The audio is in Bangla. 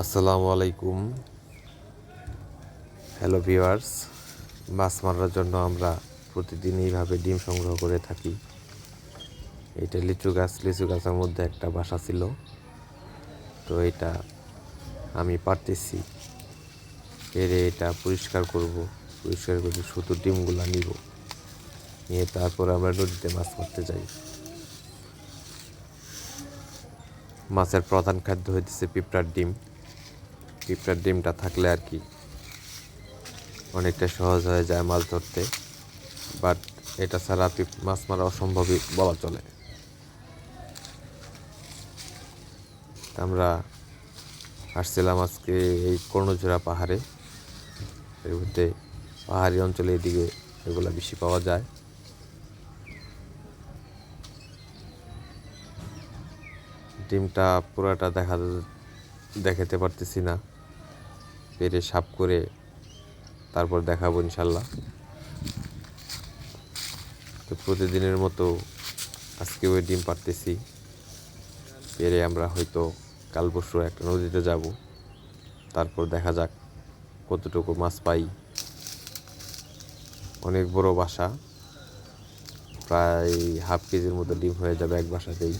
আসসালামু আলাইকুম। হ্যালো ভিউয়ার্স, মাছ মারার জন্য আমরা প্রতিদিন এইভাবে ডিম সংগ্রহ করে থাকি। এটা লিচু গাছের মধ্যে একটা বাসা ছিল, তো এটা আমি পারতেছি, পেরে এটা পরিষ্কার করব। পরিষ্কার করে শুধু ডিমগুলা নিয়ে তারপর আমরা নদীতে মাছ মারতে যাই। মাছের প্রধান খাদ্য হইতেছে পিঁপড়ার ডিম। পিঁপড়ার ডিমটা থাকলে আর কি অনেকটা সহজ হয়ে যায় মাছ ধরতে, বাট এটা ছাড়া মাছ মারা অসম্ভবই বলা চলে। আমরা আসছিলাম আজকে এই কর্ণঝোড়া পাহাড়ে। এর মধ্যে পাহাড়ি অঞ্চলে এদিকে এগুলো বেশি পাওয়া যায়। ডিমটা পুরাটা দেখাতে পারতেছি না, পেরে সাফ করে তারপর দেখাবো ইনশাল্লাহ। তো প্রতিদিনের মতো আজকে ওই ডিম পারতেছি, পেরে আমরা হয়তো কাল পরশু একটা নদীতে যাব, তারপর দেখা যাক কতটুকু মাছ পাই। অনেক বড় বাসা, প্রায় হাফ কেজির মতো ডিম হয়ে যাবে এক বাসাতেই।